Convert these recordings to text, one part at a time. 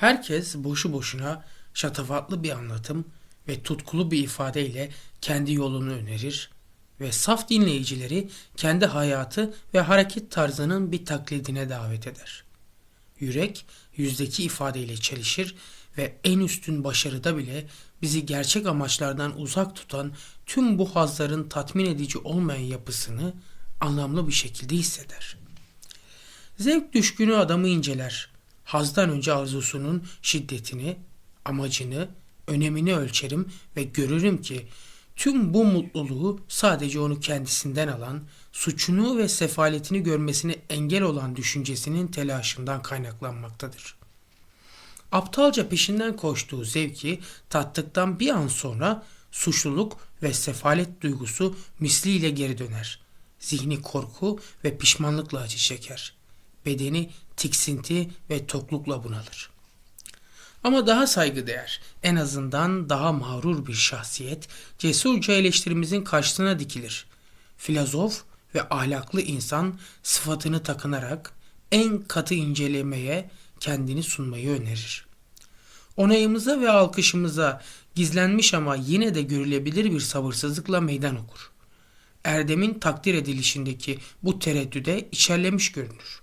Herkes boşu boşuna şatafatlı bir anlatım ve tutkulu bir ifadeyle kendi yolunu önerir ve saf dinleyicileri kendi hayatı ve hareket tarzının bir taklidine davet eder. Yürek yüzdeki ifadeyle çelişir ve en üstün başarıda bile bizi gerçek amaçlardan uzak tutan tüm bu hazların tatmin edici olmayan yapısını anlamlı bir şekilde hisseder. Zevk düşkünü adamı inceler. Hazdan önce arzusunun şiddetini, amacını, önemini ölçerim ve görürüm ki tüm bu mutluluğu sadece onu kendisinden alan, suçunu ve sefaletini görmesine engel olan düşüncesinin telaşından kaynaklanmaktadır. Aptalca peşinden koştuğu zevki tattıktan bir an sonra suçluluk ve sefalet duygusu misliyle geri döner. Zihni korku ve pişmanlıkla acı çeker. Bedeni tiksinti ve toklukla bunalır. Ama daha saygıdeğer, en azından daha mağrur bir şahsiyet, cesurca eleştirimizin karşısına dikilir. Filozof ve ahlaklı insan sıfatını takınarak en katı incelemeye kendini sunmayı önerir. Onayımıza ve alkışımıza gizlenmiş ama yine de görülebilir bir sabırsızlıkla meydan okur. Erdem'in takdir edilişindeki bu tereddüde içerlemiş görünür.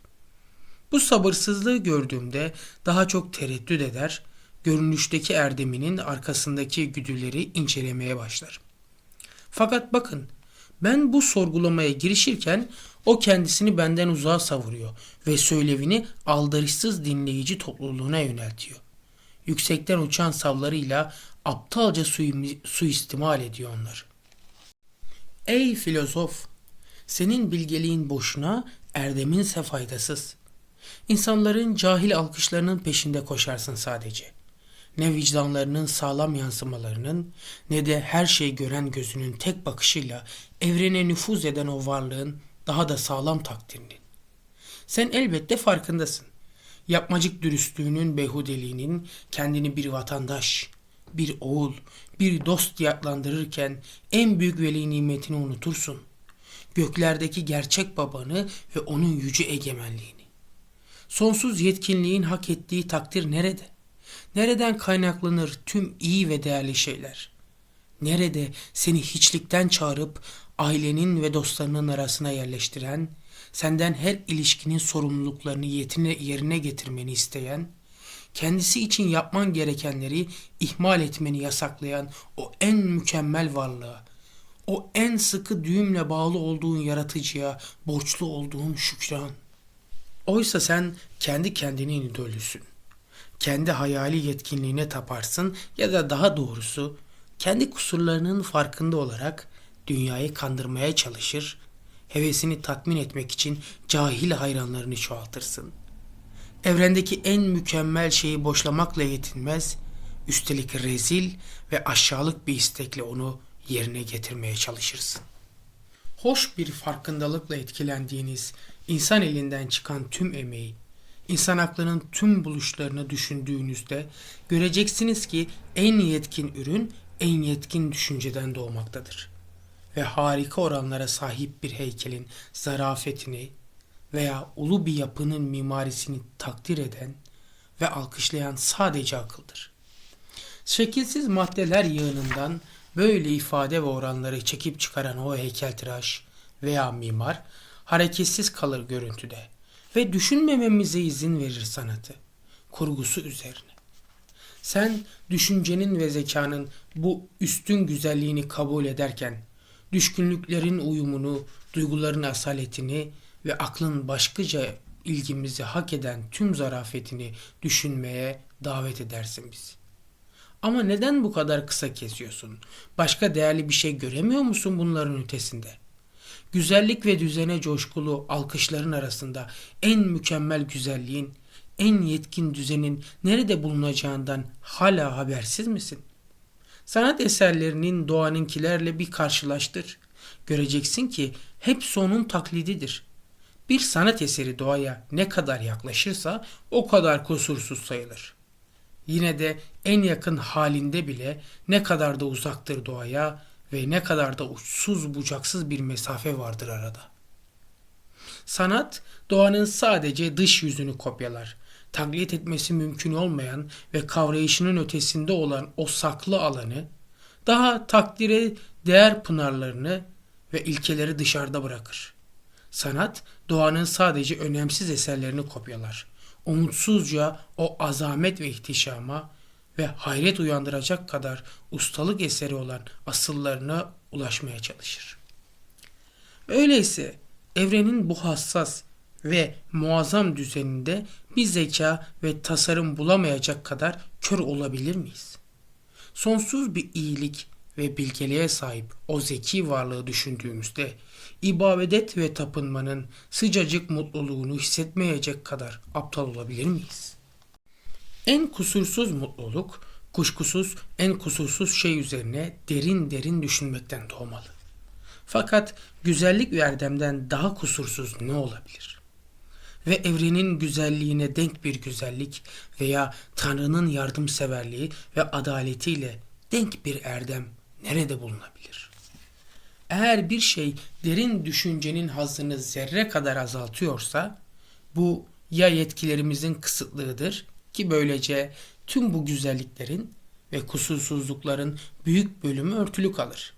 Bu sabırsızlığı gördüğümde daha çok tereddüt eder, görünüşteki erdeminin arkasındaki güdüleri incelemeye başlarım. Fakat bakın, ben bu sorgulamaya girişirken o kendisini benden uzağa savuruyor ve söylevini aldarışsız dinleyici topluluğuna yöneltiyor. Yüksekten uçan savlarıyla aptalca suistimal ediyor onları. Ey filozof! Senin bilgeliğin boşuna, erdeminse faydasız. İnsanların cahil alkışlarının peşinde koşarsın sadece. Ne vicdanlarının sağlam yansımalarının ne de her şeyi gören gözünün tek bakışıyla evrene nüfuz eden o varlığın daha da sağlam takdirinin. Sen elbette farkındasın. Yapmacık dürüstlüğünün beyhudeliğinin kendini bir vatandaş, bir oğul, bir dost diye adlandırırken en büyük veli nimetini unutursun. Göklerdeki gerçek babanı ve onun yüce egemenliğini. Sonsuz yetkinliğin hak ettiği takdir nerede? Nereden kaynaklanır tüm iyi ve değerli şeyler? Nerede seni hiçlikten çağırıp ailenin ve dostlarının arasına yerleştiren, senden her ilişkinin sorumluluklarını yerine getirmeni isteyen, kendisi için yapman gerekenleri ihmal etmeni yasaklayan o en mükemmel varlığa, o en sıkı düğümle bağlı olduğun yaratıcıya borçlu olduğun şükran. Oysa sen kendi kendinin idolüsün. Kendi hayali yetkinliğine taparsın ya da daha doğrusu kendi kusurlarının farkında olarak dünyayı kandırmaya çalışır, hevesini tatmin etmek için cahil hayranlarını çoğaltırsın. Evrendeki en mükemmel şeyi boşlamakla yetinmez, üstelik rezil ve aşağılık bir istekle onu yerine getirmeye çalışırsın. Hoş bir farkındalıkla etkilendiğiniz, insan elinden çıkan tüm emeği, insan aklının tüm buluşlarını düşündüğünüzde göreceksiniz ki en yetkin ürün en yetkin düşünceden doğmaktadır. Ve harika oranlara sahip bir heykelin zarafetini veya ulu bir yapının mimarisini takdir eden ve alkışlayan sadece akıldır. Şekilsiz maddeler yığınından böyle ifade ve oranları çekip çıkaran o heykeltıraş veya mimar hareketsiz kalır görüntüde ve düşünmememize izin verir sanatı, kurgusu üzerine. Sen düşüncenin ve zekanın bu üstün güzelliğini kabul ederken, düşkünlüklerin uyumunu, duyguların asaletini ve aklın başkaca ilgimizi hak eden tüm zarafetini düşünmeye davet edersin bizi. Ama neden bu kadar kısa kesiyorsun? Başka değerli bir şey göremiyor musun bunların ötesinde? Güzellik ve düzene coşkulu alkışların arasında en mükemmel güzelliğin, en yetkin düzenin nerede bulunacağından hala habersiz misin? Sanat eserlerinin doğanınkilerle bir karşılaştır. Göreceksin ki hepsi onun taklididir. Bir sanat eseri doğaya ne kadar yaklaşırsa o kadar kusursuz sayılır. Yine de en yakın halinde bile ne kadar da uzaktır doğaya ve ne kadar da uçsuz bucaksız bir mesafe vardır arada. Sanat doğanın sadece dış yüzünü kopyalar. taklit etmesi mümkün olmayan ve kavrayışının ötesinde olan o saklı alanı, daha takdire değer pınarlarını ve ilkeleri dışarıda bırakır. Sanat, doğanın sadece önemsiz eserlerini kopyalar. Umutsuzca o azamet ve ihtişama ve hayret uyandıracak kadar ustalık eseri olan asıllarına ulaşmaya çalışır. Öyleyse evrenin bu hassas ve muazzam düzeninde bir zeka ve tasarım bulamayacak kadar kör olabilir miyiz? Sonsuz bir iyilik ve bilgeliğe sahip o zeki varlığı düşündüğümüzde ibadet ve tapınmanın sıcacık mutluluğunu hissetmeyecek kadar aptal olabilir miyiz? En kusursuz mutluluk, kuşkusuz en kusursuz şey üzerine derin derin düşünmekten doğmalı. Fakat güzellik ve erdemden daha kusursuz ne olabilir? Ve evrenin güzelliğine denk bir güzellik veya Tanrı'nın yardımseverliği ve adaletiyle denk bir erdem nerede bulunabilir? Eğer bir şey derin düşüncenin hazzını zerre kadar azaltıyorsa, bu ya yetkilerimizin kısıtlığıdır ki böylece tüm bu güzelliklerin ve kusursuzlukların büyük bölümü örtülü kalır.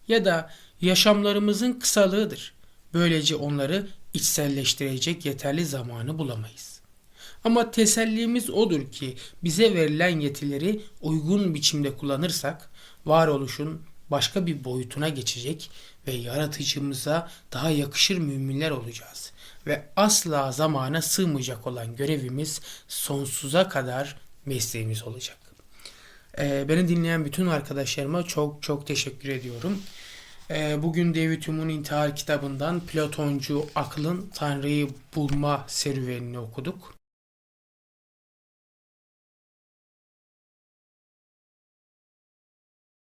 Ya da yaşamlarımızın kısalığıdır. Böylece onları içselleştirecek yeterli zamanı bulamayız. Ama tesellimiz odur ki bize verilen yetileri uygun biçimde kullanırsak varoluşun başka bir boyutuna geçecek ve yaratıcımıza daha yakışır müminler olacağız. Ve asla zamana sığmayacak olan görevimiz sonsuza kadar mesleğimiz olacak. Beni dinleyen bütün arkadaşlarıma çok çok teşekkür ediyorum. Bugün David Hume'un İntihar kitabından Platoncu aklın Tanrı'yı bulma serüvenini okuduk.